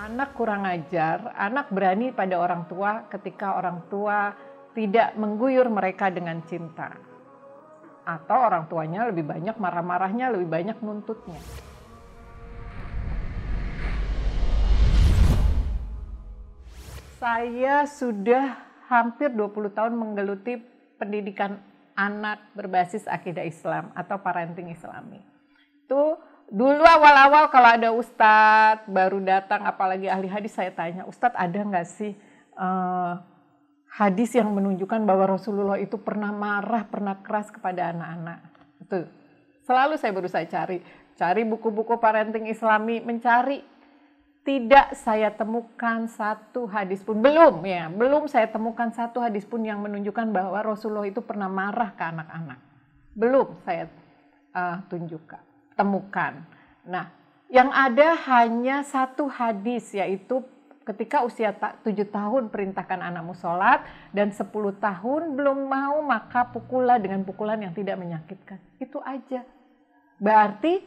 Anak kurang ajar, anak berani pada orang tua ketika orang tua tidak mengguyur mereka dengan cinta. Atau orang tuanya lebih banyak marah-marahnya, lebih banyak nuntutnya. Saya sudah hampir 20 tahun menggeluti pendidikan anak berbasis akidah Islam atau parenting Islami. Itu dulu awal-awal kalau ada ustadz baru datang, apalagi ahli hadis, saya tanya, Ustadz ada nggak sih hadis yang menunjukkan bahwa Rasulullah itu pernah marah, pernah keras kepada anak-anak? Itu selalu saya berusaha cari buku-buku parenting Islami, mencari. Tidak saya temukan satu hadis pun, belum saya temukan satu hadis pun yang menunjukkan bahwa Rasulullah itu pernah marah ke anak-anak. Belum saya temukan. Nah, yang ada hanya satu hadis, yaitu ketika usia 7 tahun perintahkan anakmu sholat, dan 10 tahun belum mau maka pukullah dengan pukulan yang tidak menyakitkan. Itu aja. Berarti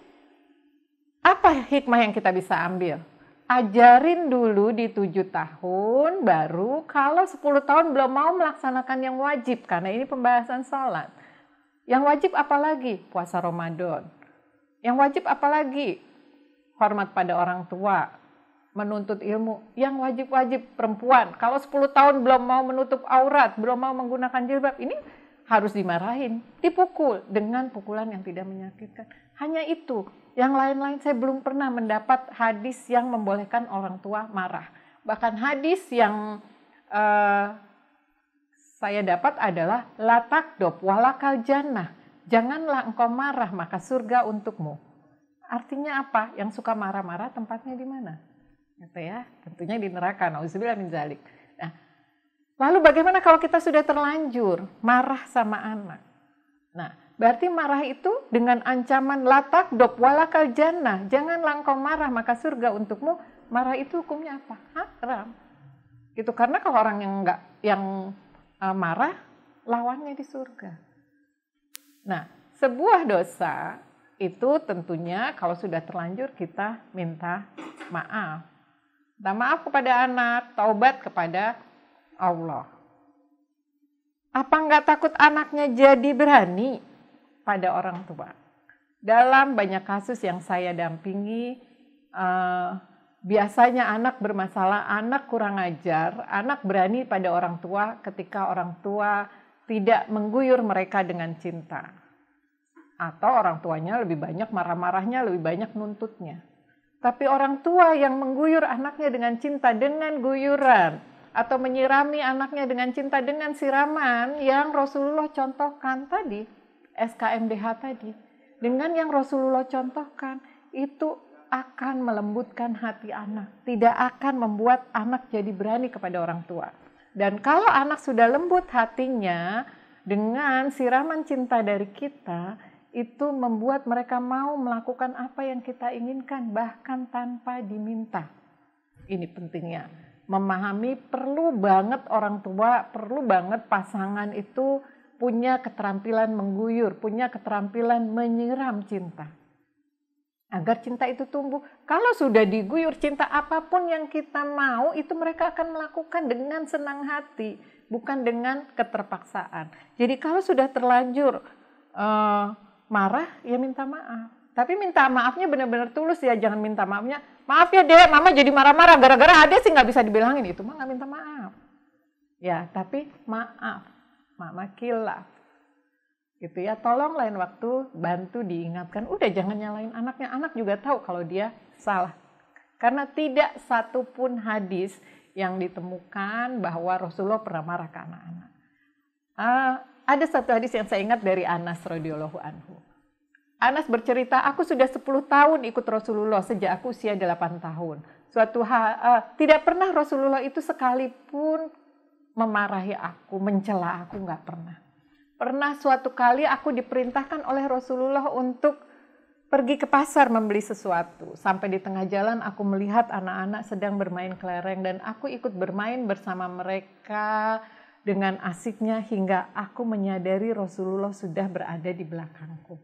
apa hikmah yang kita bisa ambil? Ajarin dulu di 7 tahun, baru kalau 10 tahun belum mau melaksanakan yang wajib, karena ini pembahasan sholat. Yang wajib apalagi? Puasa Ramadan. Yang wajib apalagi? Hormat pada orang tua, menuntut ilmu. Yang wajib-wajib perempuan, kalau 10 tahun belum mau menutup aurat, belum mau menggunakan jilbab, ini harus dimarahin, dipukul dengan pukulan yang tidak menyakitkan. Hanya itu. Yang lain-lain saya belum pernah mendapat hadis yang membolehkan orang tua marah. Bahkan hadis yang saya dapat adalah la takdob walakal jannah. Janganlah engkau marah maka surga untukmu. Artinya apa? Yang suka marah-marah tempatnya di mana? Gitu ya. Tentunya di neraka. Nauzubillah min dzalik. Nah, lalu bagaimana kalau kita sudah terlanjur marah sama anak? Nah, berarti marah itu dengan ancaman la takdob walakal jannah. Janganlah engkau marah maka surga untukmu. Marah itu hukumnya apa? Haram. Gitu, karena kalau orang yang marah, lawannya di surga. Nah, sebuah dosa itu tentunya kalau sudah terlanjur kita minta maaf. Minta maaf kepada anak, taubat kepada Allah. Apa enggak takut anaknya jadi berani pada orang tua? Dalam banyak kasus yang saya dampingi, biasanya anak bermasalah, anak kurang ajar, anak berani pada orang tua ketika orang tua tidak mengguyur mereka dengan cinta. Atau orang tuanya lebih banyak marah-marahnya, lebih banyak nuntutnya. Tapi orang tua yang mengguyur anaknya dengan cinta, dengan guyuran, atau menyirami anaknya dengan cinta dengan siraman yang Rasulullah contohkan tadi, SKMDH tadi. Dengan yang Rasulullah contohkan, itu akan melembutkan hati anak. Tidak akan membuat anak jadi berani kepada orang tua. Dan kalau anak sudah lembut hatinya dengan siraman cinta dari kita, itu membuat mereka mau melakukan apa yang kita inginkan, bahkan tanpa diminta. Ini pentingnya. Memahami, perlu banget orang tua, perlu banget pasangan itu punya keterampilan mengguyur, punya keterampilan menyiram cinta. Agar cinta itu tumbuh. Kalau sudah diguyur cinta, apapun yang kita mau, itu mereka akan melakukan dengan senang hati, bukan dengan keterpaksaan. Jadi kalau sudah terlanjur marah, ya minta maaf. Tapi minta maafnya benar-benar tulus ya, jangan minta maafnya, maaf ya dek, mama jadi marah-marah, gara-gara adek sih nggak bisa dibilangin, itu mah nggak minta maaf. Ya, tapi maaf, mama kilaf. Gitu ya, tolong lain waktu bantu diingatkan, udah jangan nyalain anaknya, anak juga tahu kalau dia salah. Karena tidak satupun hadis yang ditemukan bahwa Rasulullah pernah marah ke anak-anak. Ada satu hadis yang saya ingat dari Anas radhiyallahu anhu. Anas bercerita, aku sudah 10 tahun ikut Rasulullah sejak aku usia 8 tahun. Tidak pernah Rasulullah itu sekalipun memarahi aku, mencela aku, nggak pernah. Pernah suatu kali aku diperintahkan oleh Rasulullah untuk pergi ke pasar membeli sesuatu. Sampai di tengah jalan aku melihat anak-anak sedang bermain kelereng dan aku ikut bermain bersama mereka dengan asiknya hingga aku menyadari Rasulullah sudah berada di belakangku.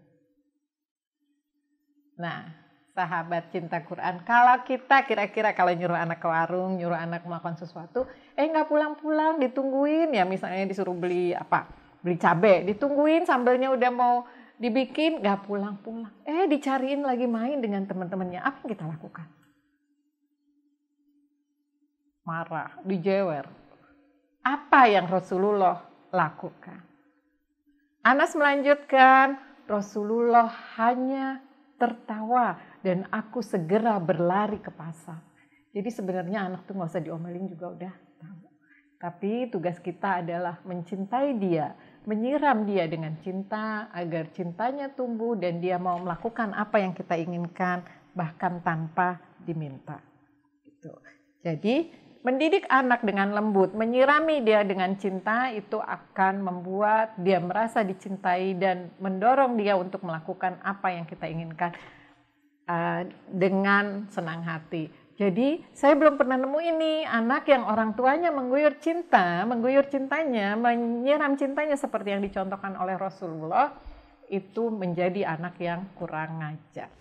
Nah, sahabat cinta Quran. Kalau kita kira-kira kalau nyuruh anak ke warung, nyuruh anak melakukan sesuatu, nggak pulang-pulang, ditungguin ya, misalnya disuruh beli cabai, ditungguin sambelnya udah mau dibikin, nggak pulang-pulang. Dicariin lagi main dengan teman-temannya. Apa yang kita lakukan? Marah, dijewer. Apa yang Rasulullah lakukan? Anas melanjutkan, Rasulullah hanya tertawa dan aku segera berlari ke pasar. Jadi sebenarnya anak tuh nggak usah diomelin juga udah tahu. Tapi tugas kita adalah mencintai dia, menyiram dia dengan cinta agar cintanya tumbuh dan dia mau melakukan apa yang kita inginkan bahkan tanpa diminta. Gitu. Jadi mendidik anak dengan lembut, menyirami dia dengan cinta itu akan membuat dia merasa dicintai dan mendorong dia untuk melakukan apa yang kita inginkan dengan senang hati. Jadi saya belum pernah nemu ini anak yang orang tuanya mengguyur cintanya, menyiram cintanya seperti yang dicontohkan oleh Rasulullah, itu menjadi anak yang kurang ajar.